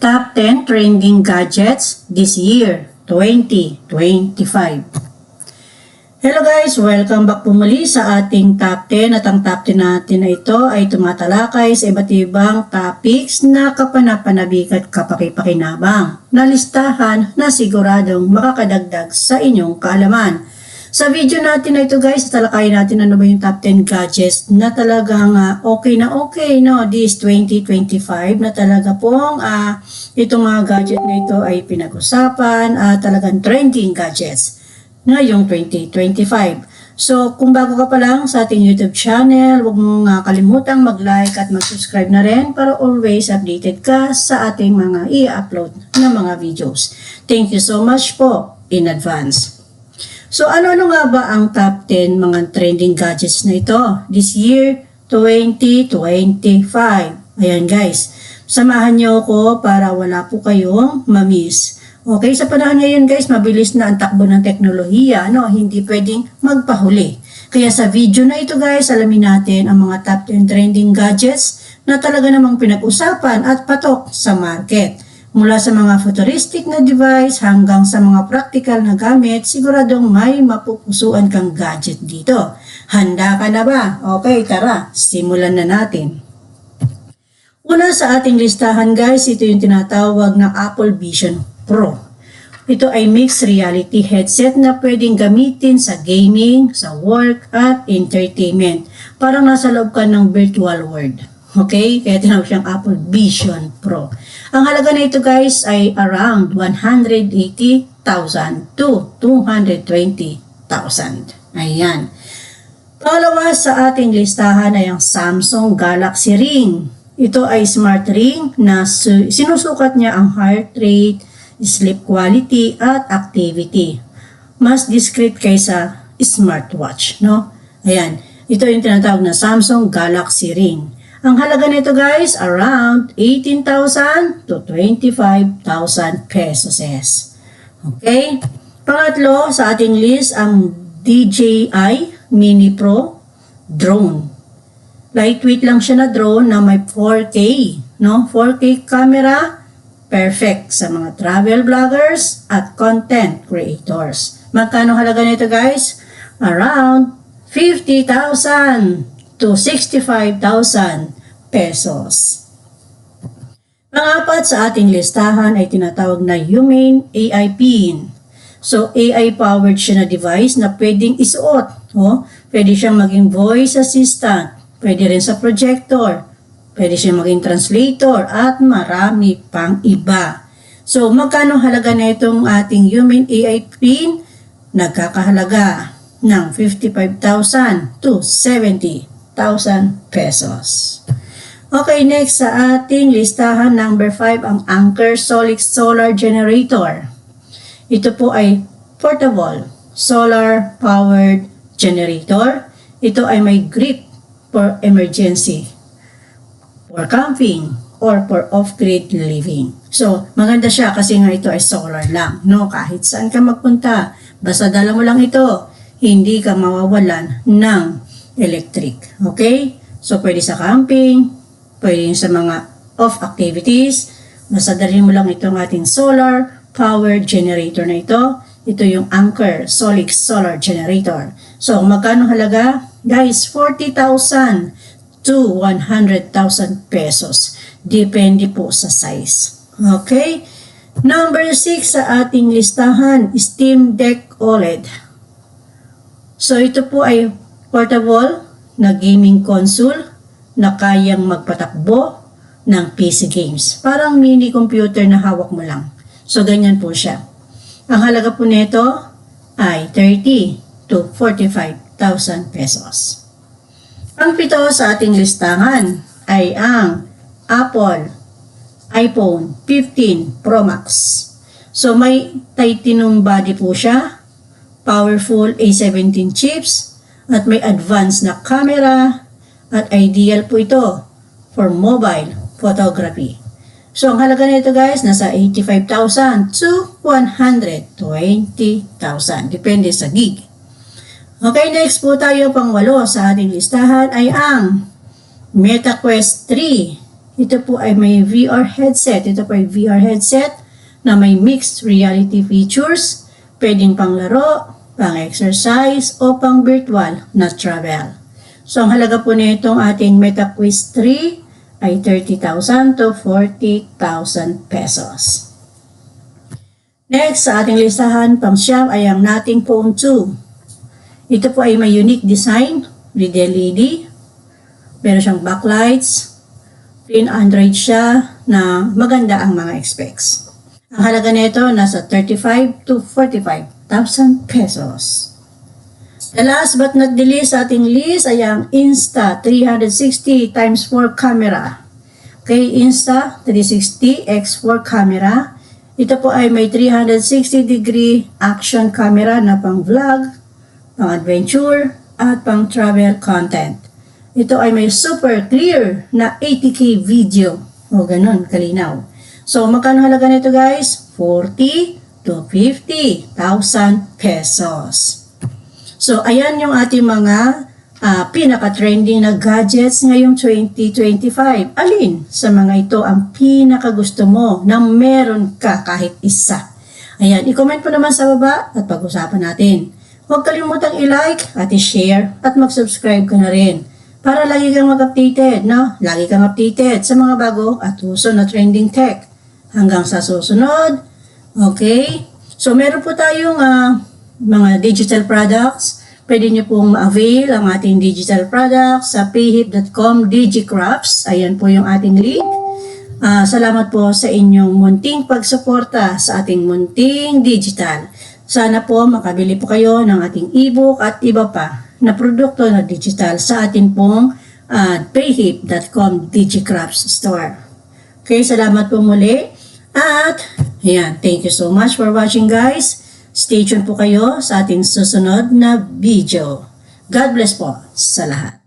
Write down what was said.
Top 10 Trending Gadgets this year, 2025. Hello guys! Welcome back po muli sa ating Top 10 at ang Top 10 natin na ito ay tumatalakay sa iba't ibang topics na kapanapanabik at kapakipakinabang na listahan na siguradong makakadagdag sa inyong kaalaman. Sa video natin na ito guys, talakayin natin ano ba yung top 10 gadgets na talagang okay no, this 2025 na talaga pong itong mga gadget na ito ay pinag-usapan, talagang trending gadgets ngayong 2025. So kung bago ka pa lang sa ating YouTube channel, huwag mong kalimutang mag-like at mag-subscribe na rin para always updated ka sa ating mga i-upload na mga videos. Thank you so much po in advance. So ano nga ba ang top 10 mga trending gadgets na ito this year 2025? Ayan guys, samahan niyo ako para wala po kayong ma-miss. Okay, sa panahon ngayon guys, mabilis na ang takbo ng teknolohiya, no? Hindi pwedeng magpahuli. Kaya sa video na ito guys, alamin natin ang mga top 10 trending gadgets na talaga namang pinag-usapan at patok sa market. Mula sa mga futuristic na device hanggang sa mga practical na gamit, siguradong may mapupusuan kang gadget dito. Handa ka na ba? Okay, tara, simulan na natin. Una sa ating listahan guys, ito yung tinatawag na Apple Vision Pro. Ito ay mixed reality headset na pwedeng gamitin sa gaming, sa work at entertainment. Parang nasa loob ka ng virtual world. Okay? Kaya tinawag siyang Apple Vision Pro. Ang halaga na ito guys ay around 180,000 to 220,000. Ayan. Pangalawa sa ating listahan ay ang Samsung Galaxy Ring. Ito ay smart ring na sinusukat niya ang heart rate, sleep quality at activity. Mas discreet kaysa smartwatch, no? Ayan. Ito yung tinatawag na Samsung Galaxy Ring. Ang halaga nito guys, around 18,000 to 25,000 pesos. Okay? Pangatlo sa ating list, ang DJI Mini Pro drone. Lightweight lang siya na drone na may 4K, no? 4K camera, perfect sa mga travel vloggers at content creators. Magkano halaga nito guys? Around 50,000 to 65,000 pesos. Pangapat sa ating listahan ay tinatawag na Humane AI Pin. So, AI-powered siya na device na pwedeng isuot. Oh? Pwede siyang maging voice assistant, pwede rin sa projector, pwede siyang maging translator, at marami pang iba. So, magkano halaga na itong ating Humane AI Pin? Nagkakahalaga ng 55,000 to 70,000 pesos. Okay, next sa ating listahan, number 5, ang Anker Solix Solar Generator. Ito po ay portable solar powered generator. Ito ay may grip for emergency, for camping, or for off-grid living. So, maganda siya kasi nga ito ay solar lang, no? Kahit saan ka magpunta, basta dala mo lang ito, hindi ka mawawalan ng electric. Okay? So, pwede sa camping, pwede sa mga off activities. Basta dalhin mo lang itong ating solar power generator na ito. Ito yung Anker Solix Solar Generator. So, magkano halaga? Guys, 40,000 to 100,000 pesos. Depende po sa size. Okay? Number 6 sa ating listahan, Steam Deck OLED. So, ito po ay portable na gaming console na kayang magpatakbo ng PC games. Parang mini computer na hawak mo lang. So, ganyan po siya. Ang halaga po nito ay 30 to 45,000 pesos. Ang pito sa ating listahan ay ang Apple iPhone 15 Pro Max. So, may titanium body po siya, powerful A17 chips, at may advanced na camera, at ideal po ito for mobile photography. So, ang halaga nito guys, nasa 85,000 to 120,000. Depende sa gig. Okay, next po tayo, pang-walo sa ating listahan ay ang MetaQuest 3. Ito po ay may VR headset. Ito po ay VR headset na may mixed reality features. Pwedeng pang laro, pang exercise, o pang virtual na travel. So, ang halaga po nitong ating MetaQuest 3 ay 30,000 to 40,000 pesos. Next, sa ating listahan, pang-siyam ay ang Nothing Phone 2. Ito po ay may unique design with LED. Meron siyang backlights. Plain Android siya na maganda ang mga specs. Ang halaga nito nasa 35 to 45,000 pesos. The last but not the least sa ating list ay ang Insta360x4 camera. Okay, Insta360x4 camera. Ito po ay may 360-degree action camera na pang vlog, pang adventure, at pang travel content. Ito ay may super clear na 80K video. O ganun, kalinaw. So, magkano halaga nito guys? 40 to 50,000 pesos. So, ayan yung ating mga pinaka-trending na gadgets ngayong 2025. Alin sa mga ito ang pinaka-gusto mo na meron ka kahit isa? Ayan, i-comment po naman sa baba at pag-usapan natin. Huwag kalimutang i-like at i-share at mag-subscribe ka na rin para lagi kang mag-updated, no? Lagi kang updated sa mga bago at uso na trending tech. Hanggang sa susunod. Okay? So, meron po tayong mga digital products. Pwede nyo pong avail ang ating digital products sa payhip.com digicrafts. Ayan po yung ating link. Salamat po sa inyong munting pagsuporta sa ating munting digital. Sana po makabili po kayo ng ating ebook at iba pa na produkto na digital sa ating pong payhip.com digicrafts store. Okay, salamat po muli. At, ayan, thank you so much for watching guys. Stay tuned po kayo sa ating susunod na video. God bless po sa lahat.